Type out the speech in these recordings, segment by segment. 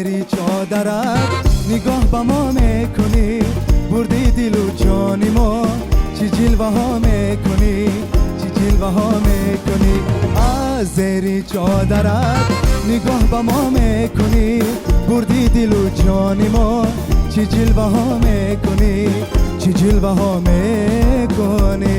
زیری چادرت نگاه با ما میکنی، بردی دل و جان ما، چی جلوه ها میکنی، چی جلوه ها میکنی. از زیری چادرت نگاه با ما میکنی، بردی دل و جان ما، چی جلوه ها میکنی، چی جلوه ها میکنی.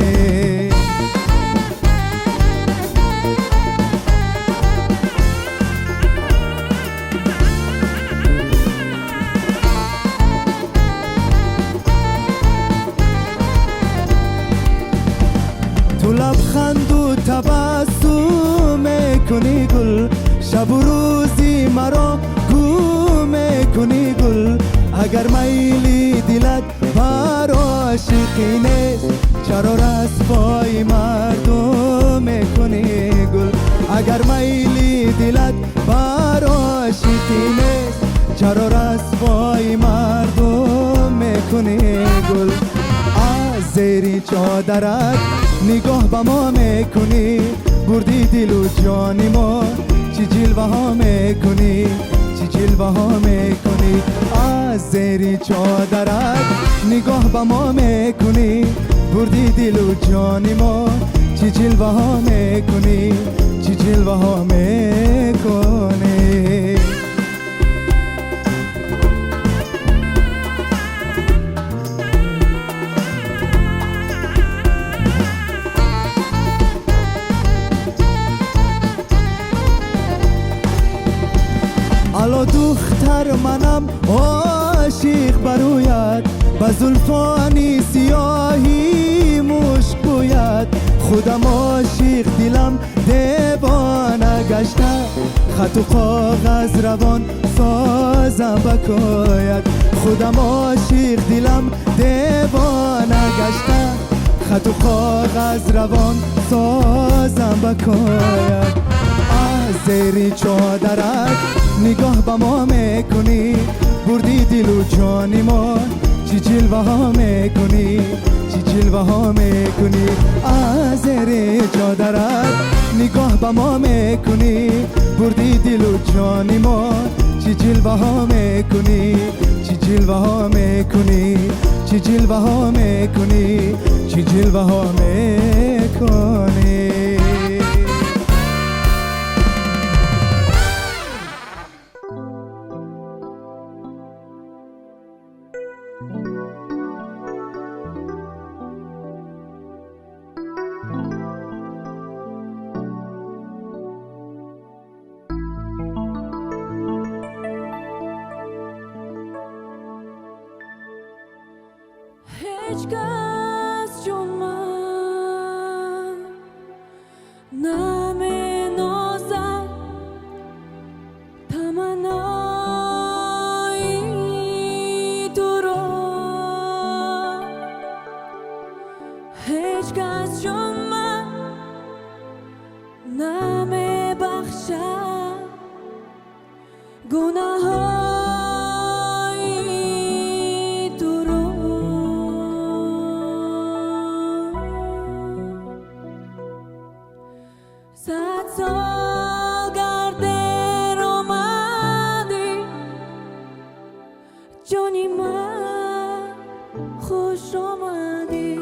تو لبخند و تبسم میکنی گل، شب و روزی مرا گو میکنی گل. اگر میلی دلت بر عاشقی نیست، چرا رسوای مردم میکنی گل. اگر میلی دلت بر عاشقی نیست، چرا رسوای مردم میکنی گل. از زیری چادرت نگاه با ما میکنی، بردی دل و جان ما، چی جلوه ها میکنی، چی جلوه ها میکنی. از زیری چادرت نگاه با ما میکنی، بردی دل و جان ما، چی جلوه ها میکنی، چی جلوه ها میکنی. الا دختر منم عاشق بروید، با زلفانی سیاهی مشک گوید. خودم عاشق دلم دیوانه گشته، خط و کاغذ روان سازم بکاید. خودم عاشق دلم دیوانه گشته، خط و کاغذ روان سازم بکاید. از زیری چادرت نگاه با ما میکنی، بردی دل و جان ما، چی جلوه ها میکنی، چی جلوه ها میکنی. از زیری چادرت نگاه با ما میکنی، بردی دل و جان ما، چی جلوه ها میکنی، چی جلوه ها میکنی، چی جلوه ها میکنی، چی جلوه ها میکنی. هیچ کس چون من نمینازد تمنای تو را. هیچ کس چون من نمیبخشد گناه جانی من خوش آمدی.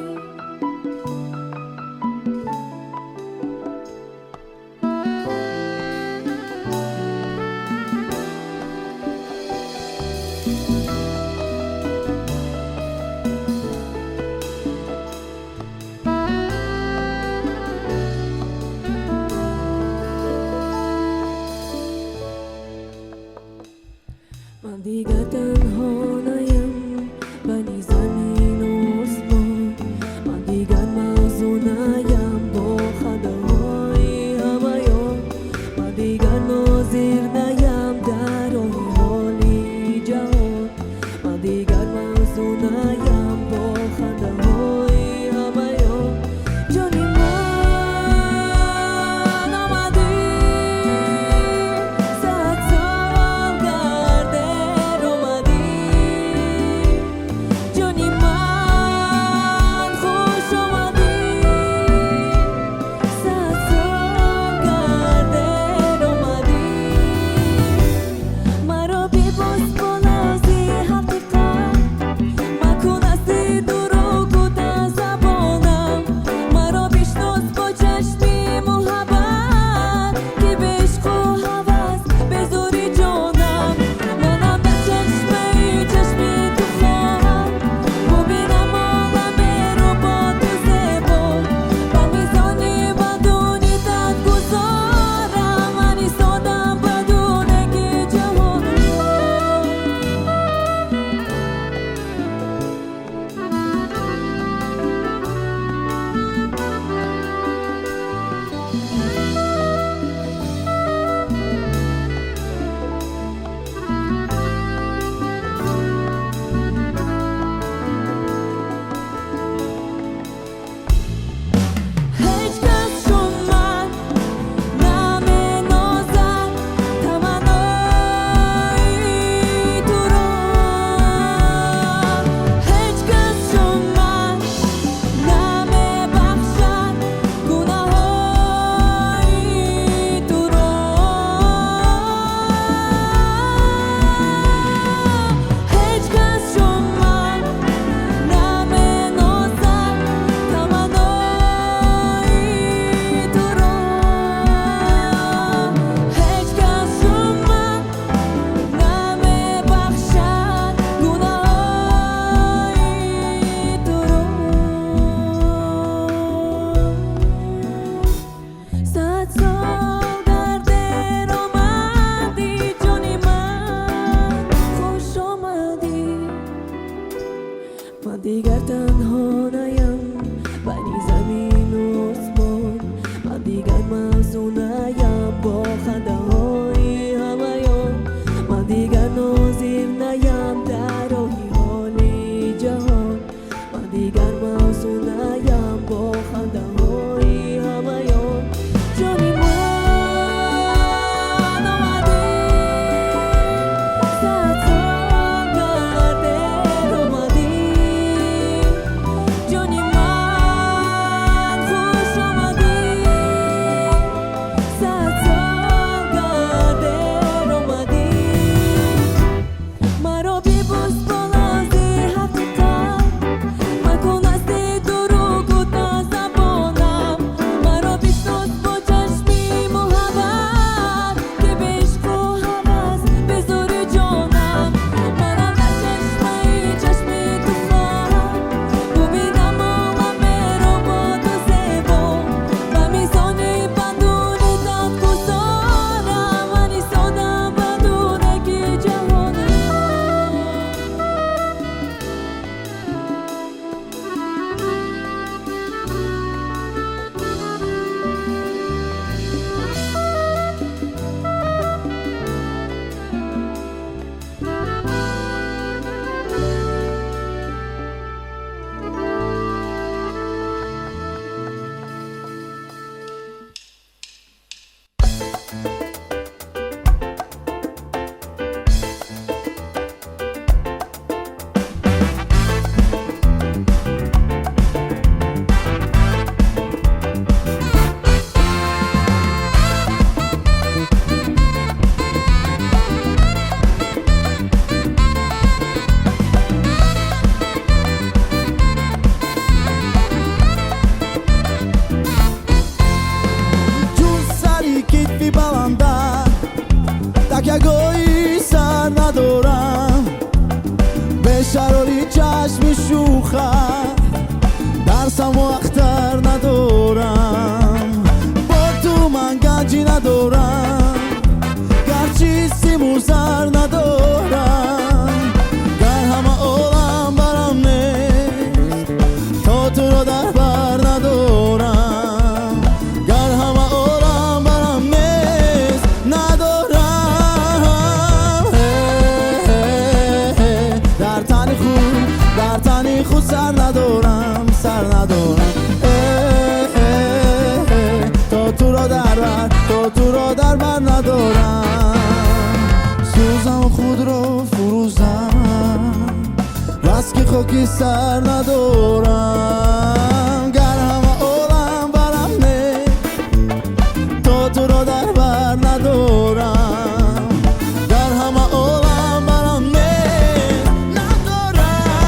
ندارم، به شراری چشم شوخم، درسم و اختر ندارم. با تو من گنجی ندارم، گرچی سیم و زر ندارم. گر همه عالم برم نیست، تا تو را در بر ندارم. گر همه عالم برم نیست ندارم. در تنی خود سر ندارم، سر ندارم. تا تو را در بر ندارم. سوزم خود را فروزم، بس که خاکی سر ندارم. گر همه عالم برم نه، تا تو را در بر ندارم. گر همه عالم برم نه ندارم.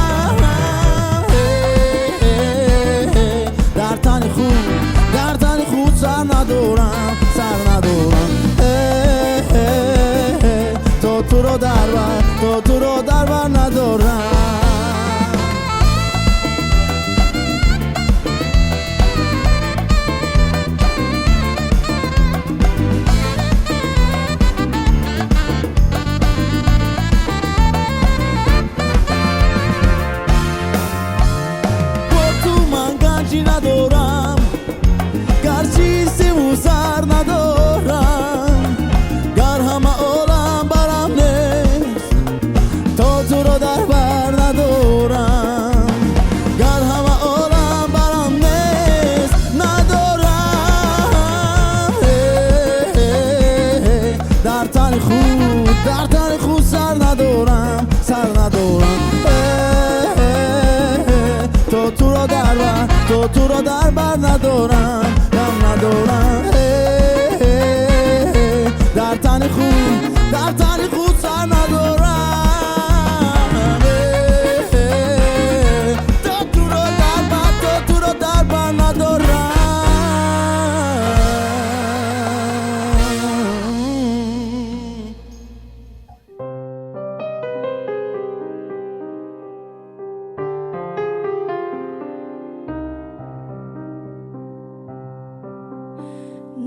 در تن خود سر ندارم، سر ندارم. تا تو را در بر ندارم. ندارم، گرچی سیم و زر ندارم. گر همه عالم برم نیست، تا تو را در بر ندارم. گر همه عالم برم نیست ندارم. در تن خود سر ندارم، سر ندارم. تا تو را در بر ندارم، غم ندارم. در تن خود سر ندارم. تا تو را در بر ندارم.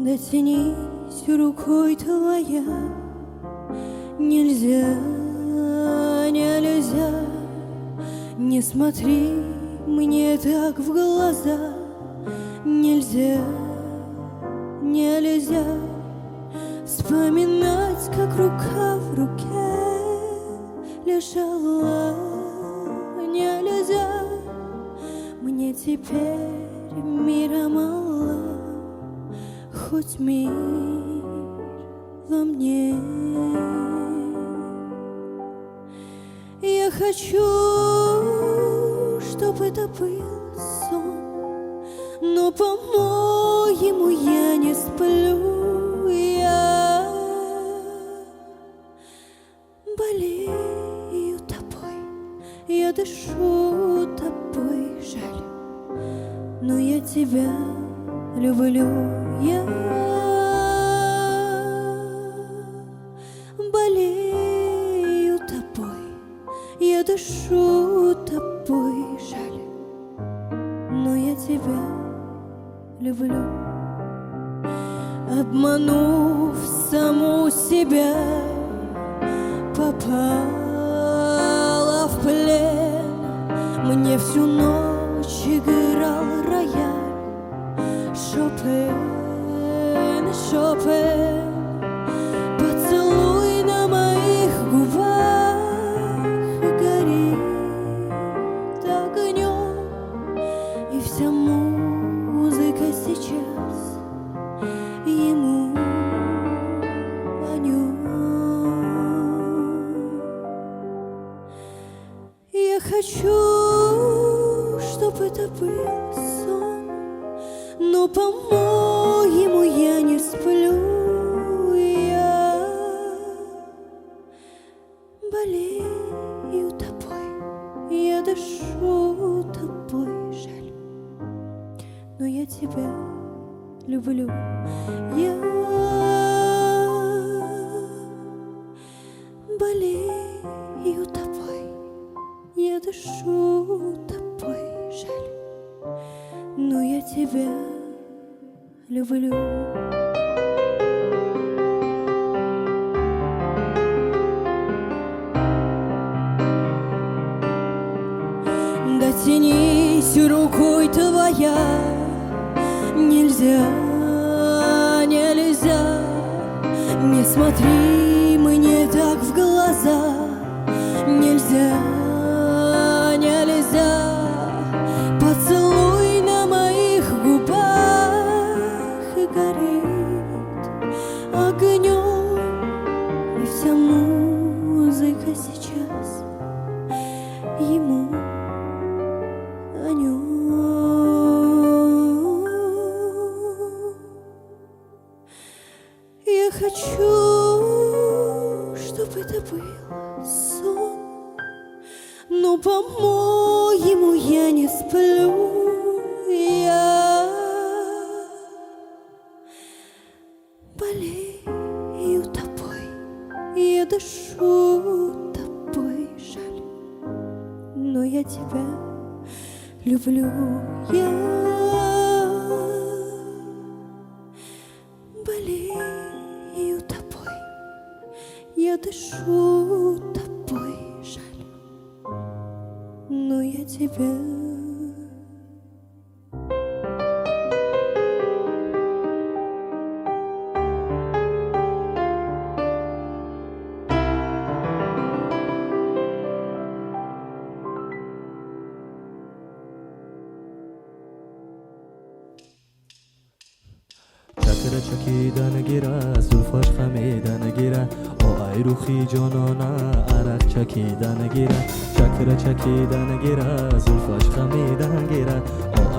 Дотянись рукой твоя, нельзя, нельзя. Не смотри мне так в глаза, нельзя, нельзя. Вспоминать, как рука в руке лежала, нельзя. Мне теперь мира мало, хоть мир во мне. Я хочу, чтобы это был сон, но, по-моему, я не сплю. Я болею тобой, я дышу тобой, жаль, но я тебя люблю. Я болею тобой, я дышу тобой, жаль, но я тебя люблю. Обманув саму себя, попала в плен. Мне всю ночь играл рояль Шопен. Шопен, поцелуй на моих губах горит огнем, и вся музыка сейчас ему о нем. Я хочу, чтобы это был сон, но, по-моему, я не сплю. Я болею тобой, я дышу тобой, жаль, но я тебя люблю. Я болею Я дышу тобой, жаль, но я тебя люблю. Дотянись рукой твоя, нельзя, нельзя, не смотри мне так в глаза, нельзя, нельзя, поцелуй на моих губах и горит огнем, и вся музыка сейчас ему о нем. Я хочу, чтобы это был сон, но, по-моему, я не сплю. Я болею тобой, я дышу тобой, жаль, но я тебя люблю. Я болею тобой, я дышу тобой, жаль, но я тебя. چتر چکیدن گیره زلفاش خمیدن گیره آی روخی جانانه عرق چکیدن گیره چکر چکیدن گیره زلفاش خمیدن گیره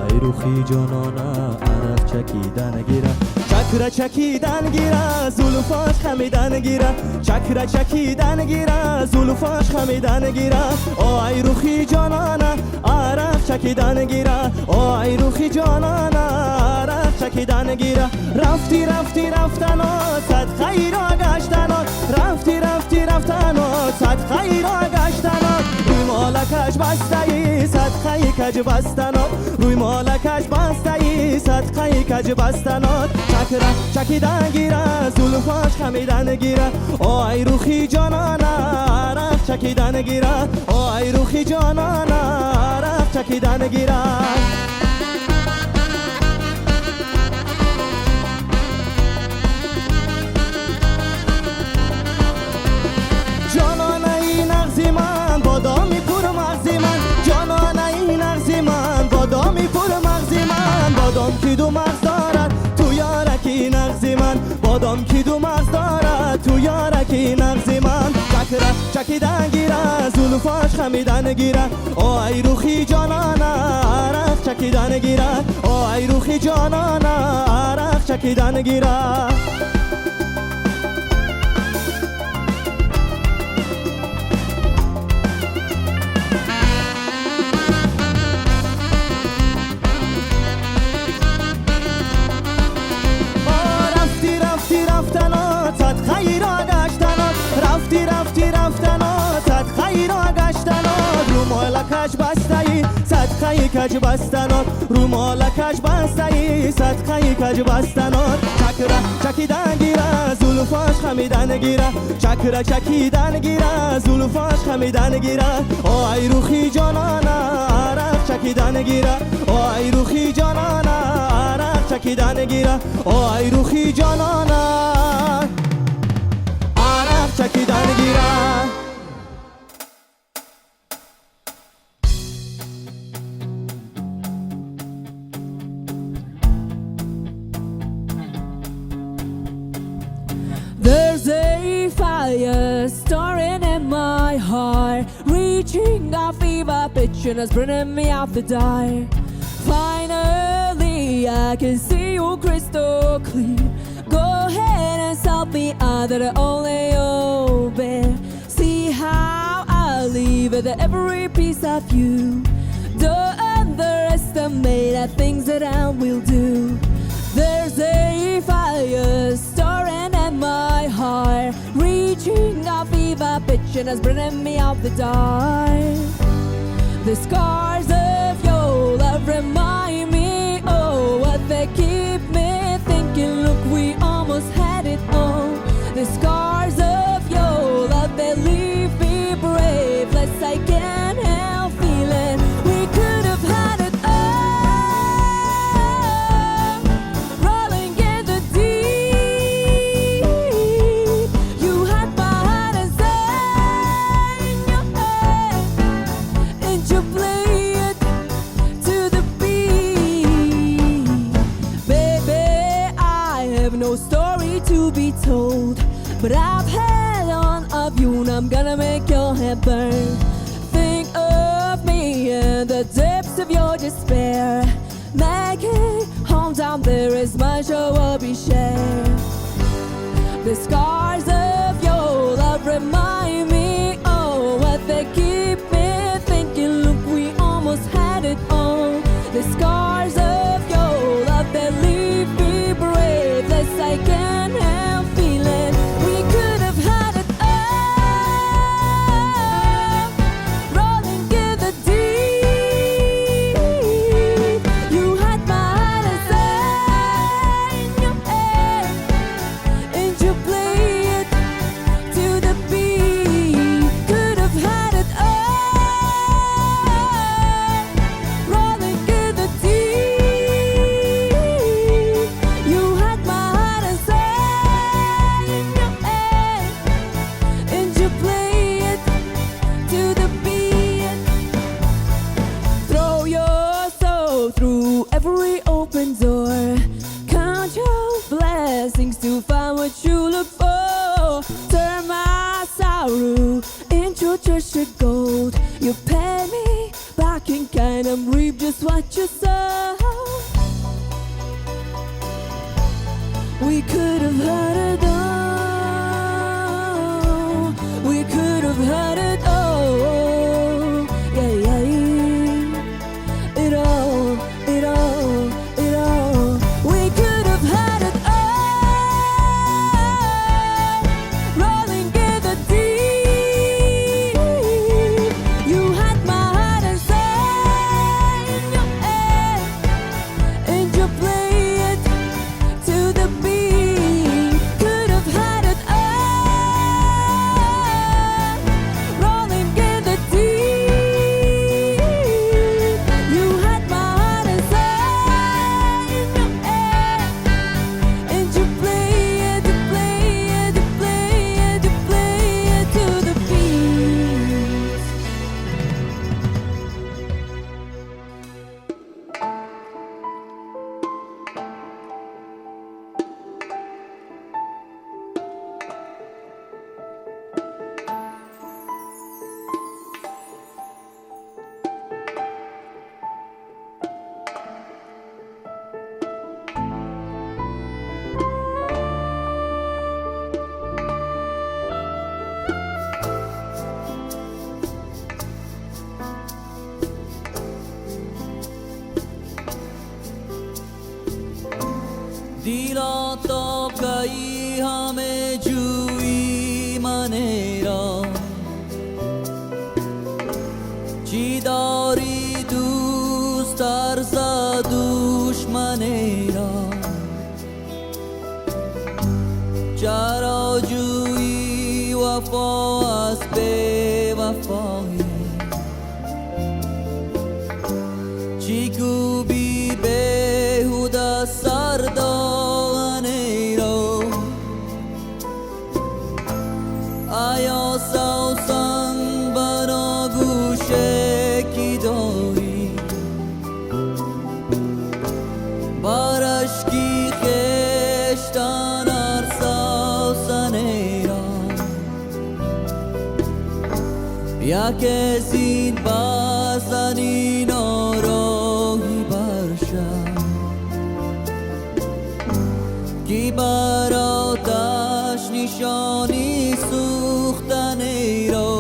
آی روخی جانانه عرق چکیدن گیره چکر چکیدن گیره زلفاش خمیدن گیره چکر چکیدن گیره زلفاش خمیدن گیره آی روخی جانانه عرق چکیدن گیره آی روخی جانانه عرق چکیدن گیره رفتی رفتی رفتنات صد خیرا گشتنات رفتی رفتی رفتنات صد خیرا گشتنات روی مالکش بستهی صد خی کج بستنات روی مالکش بستهی صد خی کج بستنات چکره چکیدن گیره زلفاش خمیدن گیره آی روخی جانانه عرق چکیدن گیره آی روخی جانانه عرق چکیدن گیره بادام کی دو مغز دارد تو یارکی نغزی من بادام کی دو مغز دارد تو یارکی نغزی من چکره چکیدن گیره زلفاش خمیدن گیره آی روخی جانانه عرق چکیدن گیره آی روخی جانانه عرق چکیدن گیره مالکش بستهی صدقه کج بستنات رو مالکش بستهی صدقه کج بستنات چکره چکیدن گیره زلفاش خمیدن گیره چکره چکیدن گیره زلفاش خمیدن گیره آی روخی جانانه عرق چکیدن گیره آی روخی جانانه عرق چکیدن گیره آی روخی جانانه عرق چکیدن گیره There's a fire starting in my heart, reaching a fever pitch and it's burning me out the die. Finally, I can see you crystal clear. Go ahead and solve me under the only open. See how I leave with every piece of you. Don't underestimate the things that I will do. There's a fire starting in my heart, reaching a fever pitch and it's burning me out the dark. The scars of your love remind me, oh, what they keep me thinking. Look, we almost had it all. The scars of your love, they leave me brave, less I can't help feeling. We could have had it all, rolling in the deep. You had my heart inside your head, and you play it to the beat. Baby, I have no story to be told, but I've had one of you, and I'm gonna make your head burn. Think of me in the depths of your despair. Make it home down there is much I will be shared. The scars of your love remind me, oh, what they keep me thinking. Look, we almost had it all. The scars of your love, they leave me brave, less I can help feeling. We could have had it all, rolling in the deep. You had my heart inside your head, and you play it to the beat. Could have had it all, rolling in the deep. You had my heart inside your head, and you play it to the beat. Throw your soul through every open door. Count your blessings to find what you look for. Turn my sorrow into treasured gold. You pay me back in kind and reap just what you sow. We could have had it all. We could have had it all. Yeah, yeah. It all, it all, it all. We could have had it all, rolling in the deep. You had my heart inside your head, and you play it to the beat. Could have had it all, rolling in the deep. You had my heart inside your head, and you play it, you play it, you play it, you play it to the beat. दिला तो कई हमें जुई मनेरा चिदारी दूस्तार सा दुश्मनेरा चारा जुई वफा as बेवफाई चिकू भी बेहुदा सरदानेरो आया साउसन बनो गुशे की दोई बारिश की खेश्तान साउसनेरा या के सीन बासनी नौरोही बारशा की बाराताश निशानी सूख्तनेरो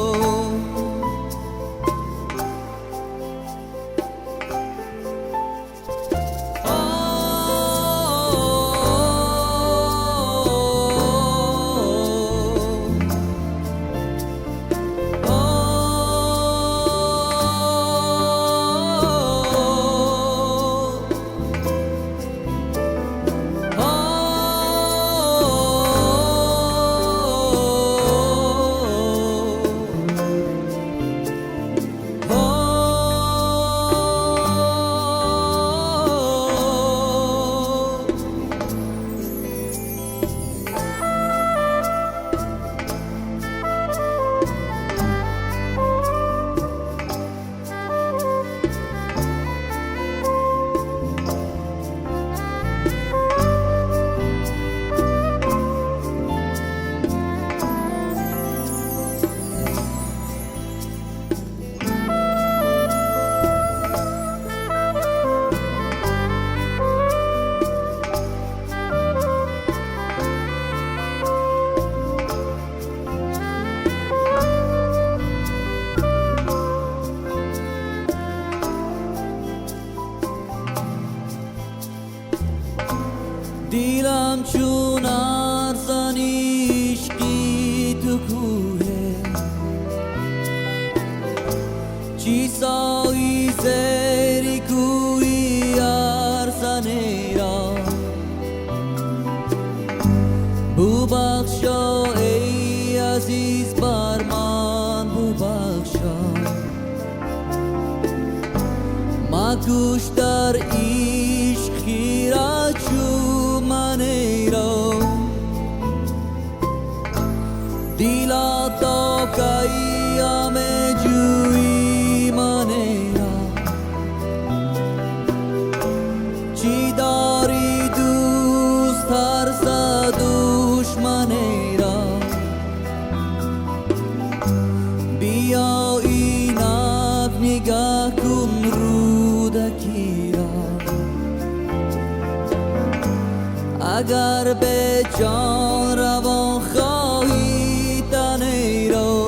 همچون ارزن عشقی تو کوه چیزایی زری کوی ارزنه را بو بخشا ای عزیز بر من بو بخشا مکوش در عشق خیره چو من را دیلا تا قیام جوی من را چی داری دوست ترس دشمن را بیا اینک نگاه کن رودکی را اگر به جان روان خواهی تنی را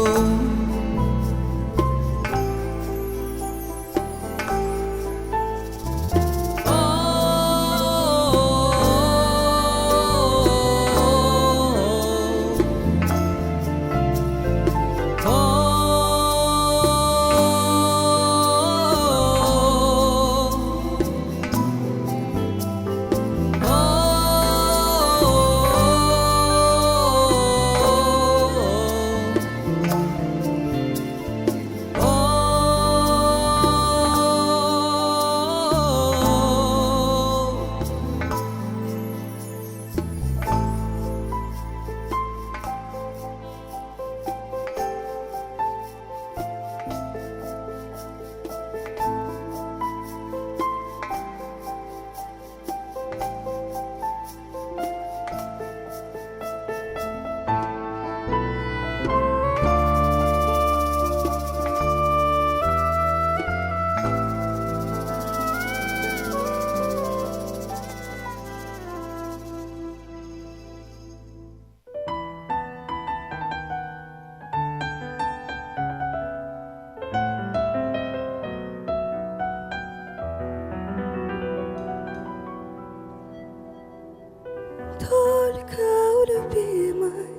Только у любимой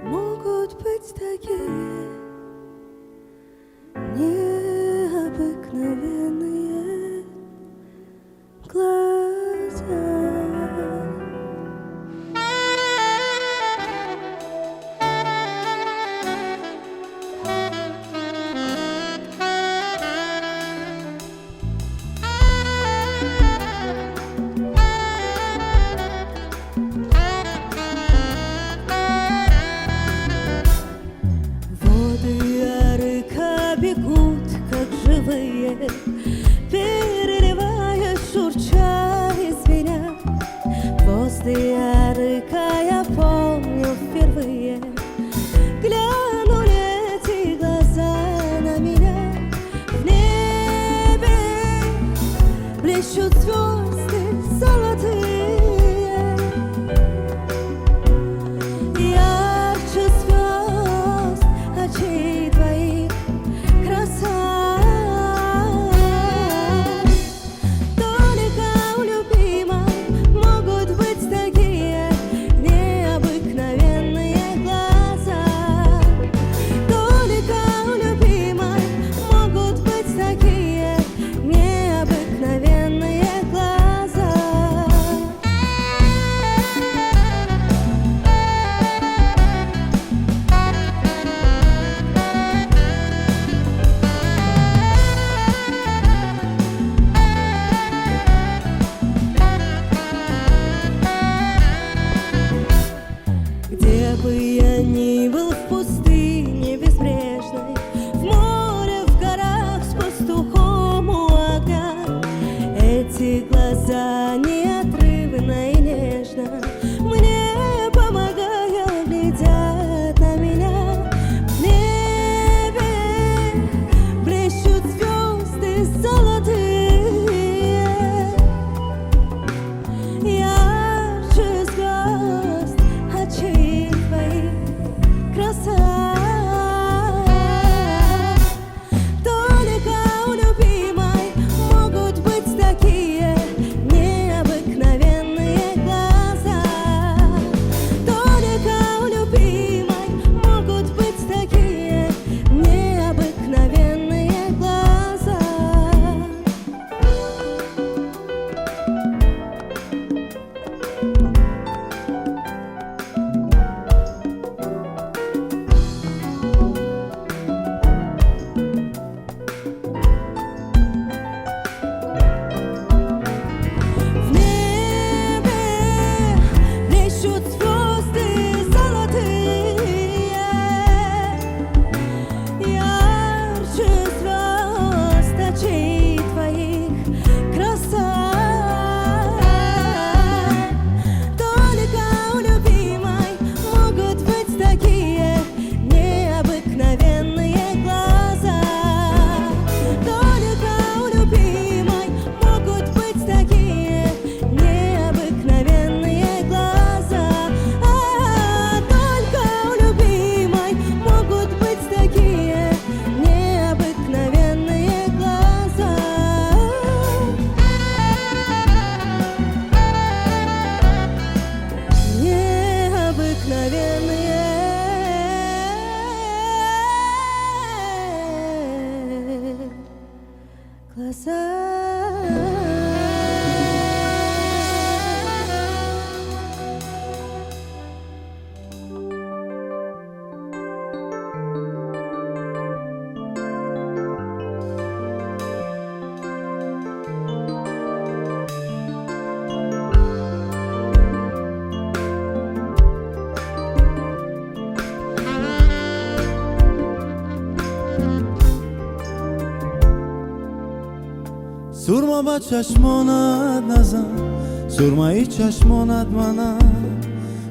могут быть такие необыкновенные глаза. Бегут, как живые, переливая, шурча и звеня. Возле арыка я помню впервые глянули эти глаза на меня. В небе блещут звезды золотые, ярче звезд очей твоих краса. Только у любимой могут быть такие سرما با چشمانت نزن، سرمایی چشمانت منم،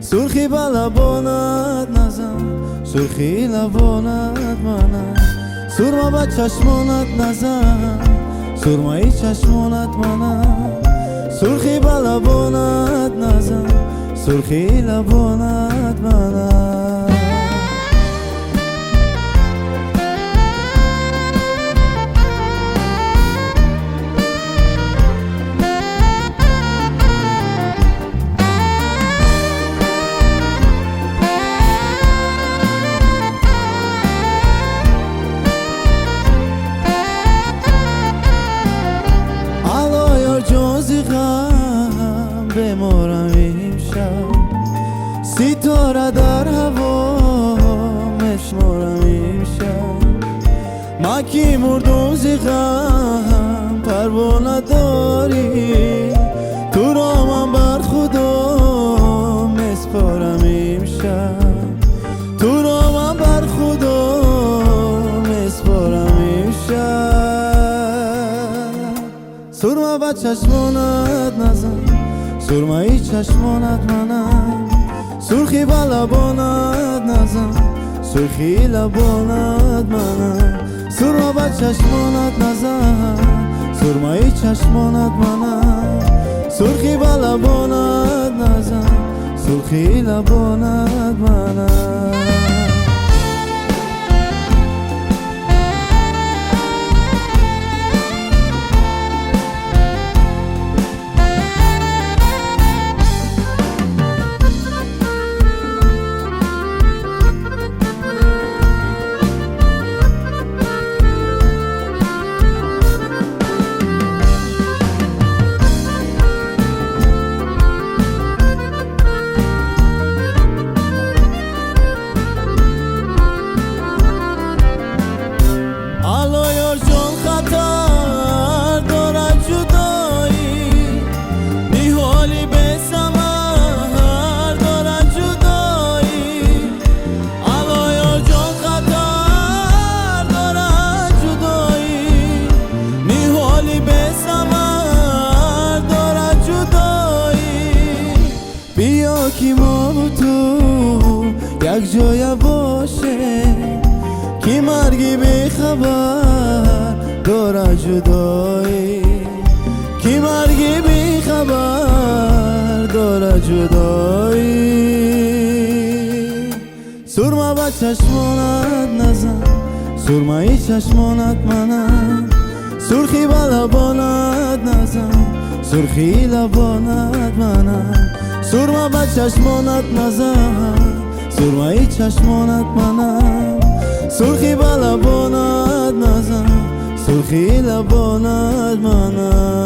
سرخی با لبانت نزن، سرخی لبانت منم. سرما با چشمانت نزن، سرمایی چشمانت منم، سرخی با لبانت نزن، سرخی لبانت منم. غم بمارم امشب، ستاره در هوا مشمارم امشب. ما که مردم ز غم پروا نداری، تو را من بر خدا مسپارم امشب، تو را من بر خدا مسپارم امشب. سرما با چشمانت نزن، سرمایی چشمانت منم، سرخی با لبانت نزن، سرخی لبانت منم. سرما با چشمانت نزن، سرمایی چشمانت منم، سرخی با لبانت نزن، سرخی لبانت منم. بیا که ما و تو یک جای باشه، که مرگی بی خبر داره جدایی، که مرگی بی خبر داره جدایی. سرما با چشمانت نزن، سرمایی چشمانت منم، سرخی با لبانت نزن، سرخی لبانت منم. سرما با چشمانت نزن، سرمایی چشمانت منم، سرخی با لبانت نزن، سرخی لبانت منم.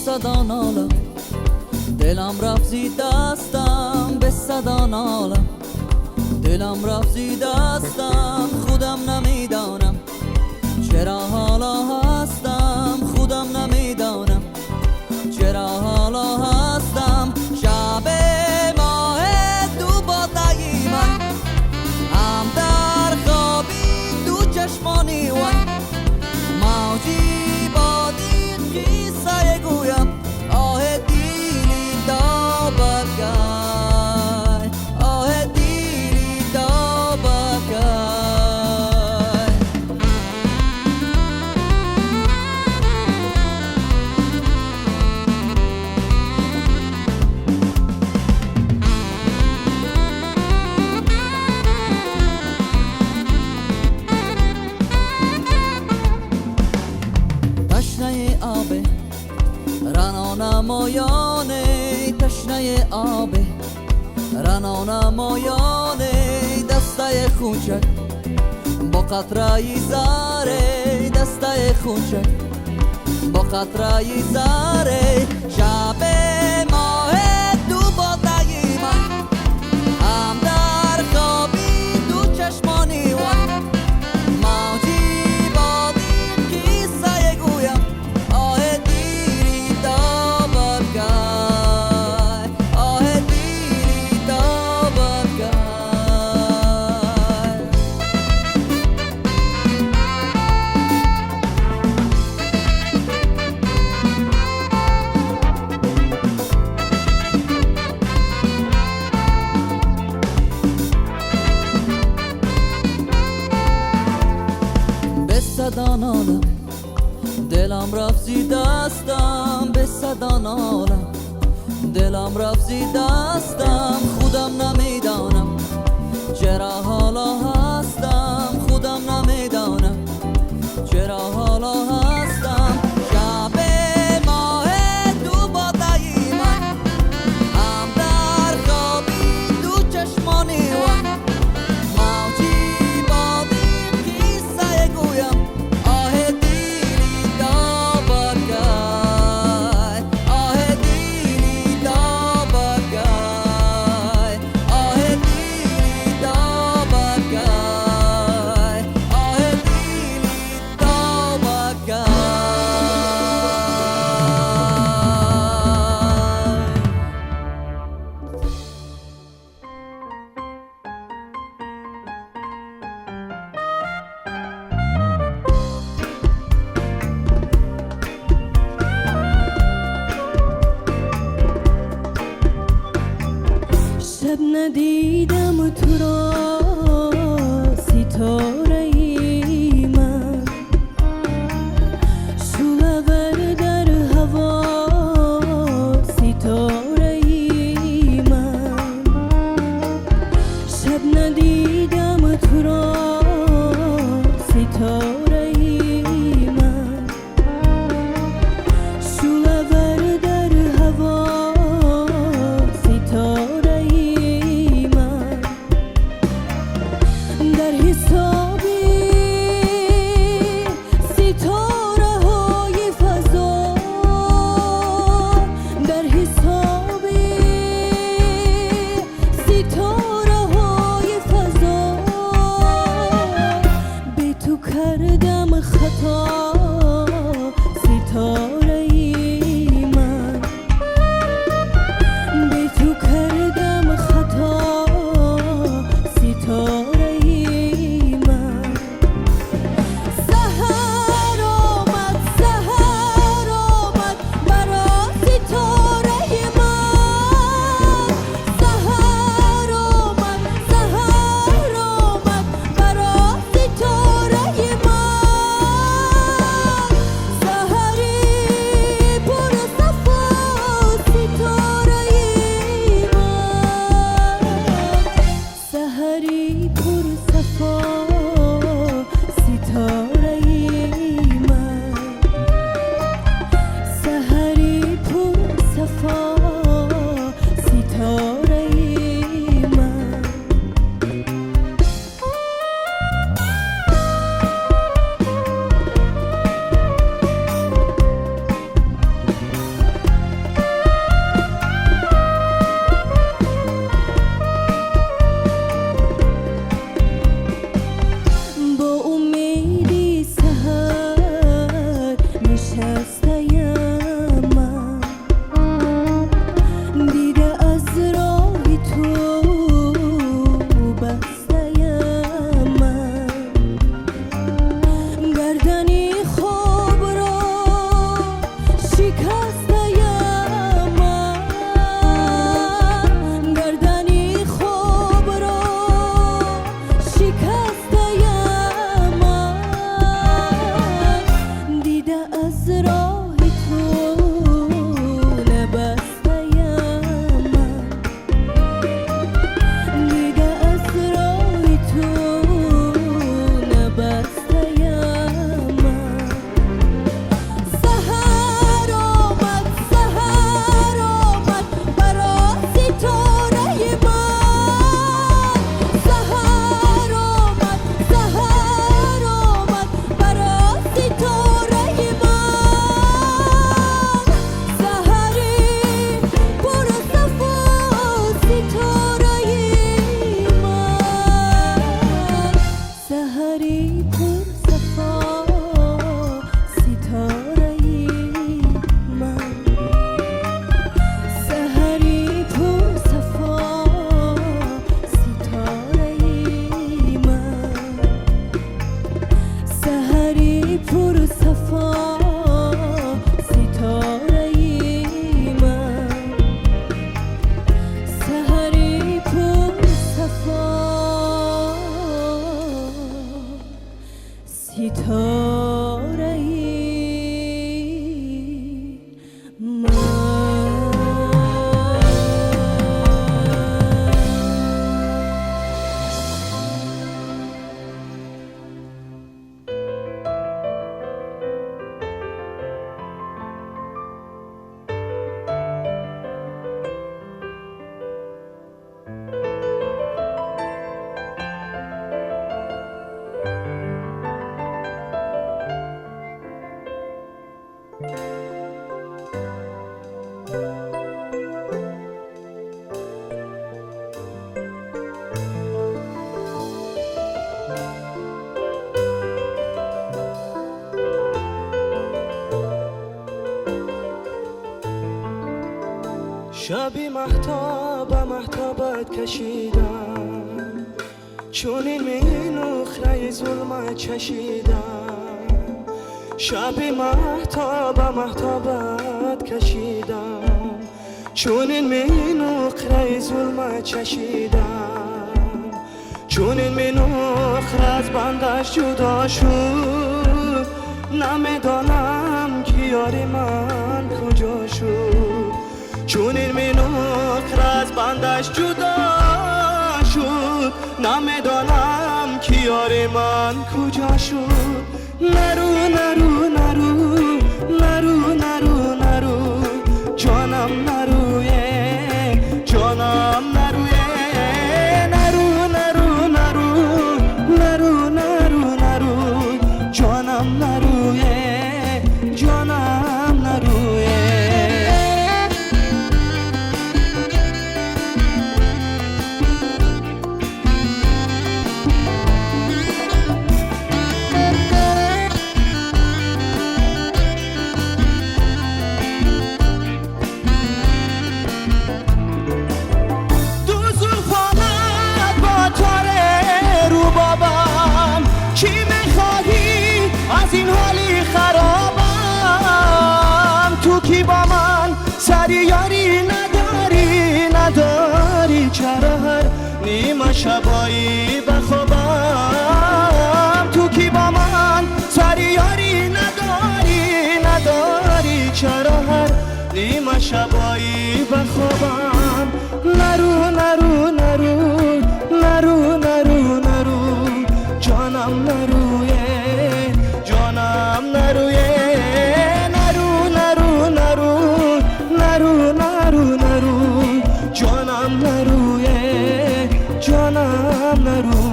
صدا نالم دلم رفت زی دستم، به صدا نالم دلم رفت زی دستم. خودم نمیدانم چرا حالا هستم، خودم نمیدانم چرا حالا هستم. شب ماه تو با تایی من، هم در خوابی تو چشمانی من، موجی بادی قصه گویم، آه دیلی دا بکن، آه دیلی دا بکن. رنانمایانه تشنه آبه رنانمایانه دسته خونچک با قطره زاره دسته خونچک با قطره زاره شب ماه دو باده من هم در خوابی دو چشمانی من موجی بادیم کیسه گویم آه دیری تا برگای آه دیری تا برگای به صدا نالم دلم رفت زی دستم به صدا نالم دلم رفت زی دستم خودم نمیدانم چرا حالا هستم خودم نمیدانم چرا حالا هستم شب ماه دو باده من هم در خوابی دو چشمانی من موجی بادیم کیسه گویم آه دیری تا برگای آه دیری تا برگای آه دیری تا برگای آه دیری تا برگای شب ندیدم تو را ستاره ای من شعله در هوا ستاره ای من شب ندیدم تو را ستاره ای من شعله در هوا ستاره ای من در حساب شبی مهتابت کشیدم، چون این نخره ظلمت چشیدم. شبی مهتابت کشیدم، چون این نخره ظلمت چشیدم. چون این نخره از بندش جدا شد، نمیدانم که یاری من کجا شد. چون این نخره از بندش جدا شد، نمیدانم که یاری من کجا شد. نرو نرو نرو نرو نرو نرو جانم نرویه، جانم نرویه. نرو نرو نرو نرو نرو نرو جانم نرویه، جانم نرویه. این حالی خرابم، تو کی با من سری یاری نداری چرا هر نیمه شبایی بخوابم. تو کی با من سری یاری نداری چرا هر نیمه شبایی بخوابم. نرو نرو نرو نرو نرو نرو جانم نرویه، جانم نرویه. نرو نرو نرو نرو نرو نرو جانم نرویه، جانم نرویه.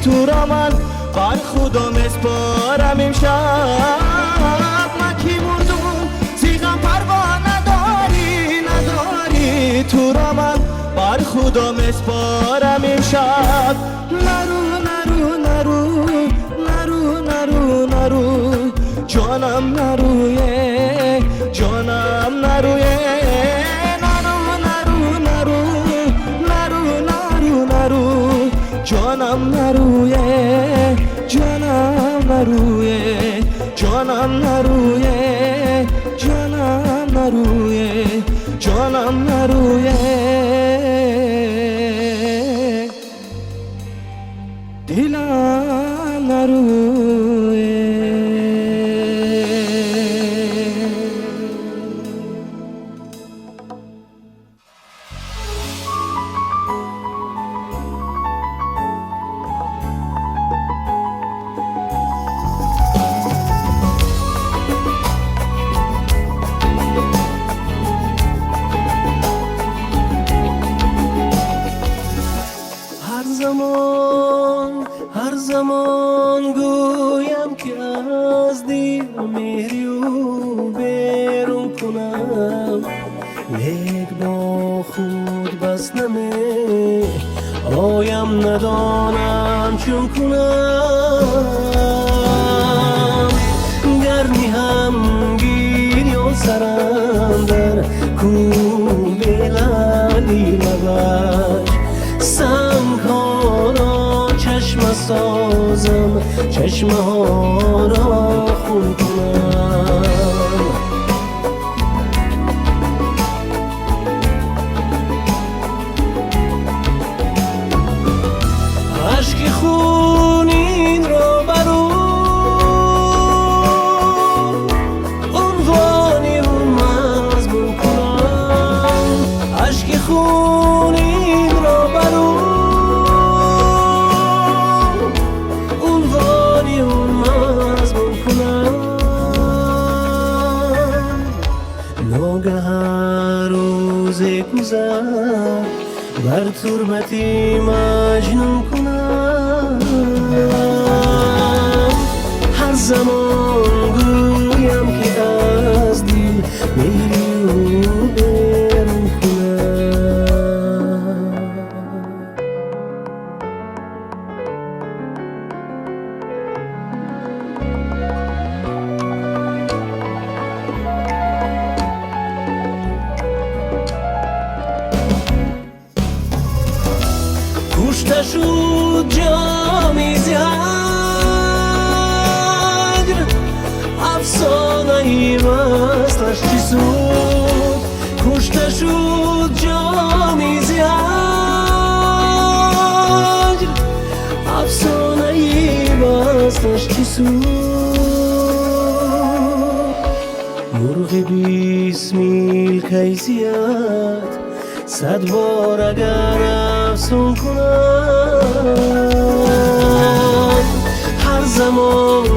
تو را من بر خودم اسپارم امشب. من کی مردم زیغم پروا نداری تو را من بر خودم اسپارم امشب. نرو نرو نرو نرو نرو نرو جانم نرویه، جانم نرویه. نرو نرو نرو نرو نرو نرو جانم نرویه، جانم نرویه، جانم نرویه، جانم نرویه، جانم نرویه. دلم نرویه. هر زمان گویم که از دل مهری او بیرون کنم، لیک با خود بس نمی آیم ندانم چون کنم. گرمی هم گیر یا سرم در کوب لالی لبش، سنگ ها را چشم سازم، چشم ها را خون کنم. عشق خونین را برو عنوانی اون مضمون کنم. عشق خونین را برو عنوانی اون مضمون روزم بر تربتی مجنون کنم هر زمان گویم که از دل میلی رو برون کنم کشته شد جامی زهر افسانه وصلش چی سود کشته شد جامی زهر افسانه وصلش چی سود مرغ 20 میل کیزیت 100 بار اگر افسون کنم هر زمان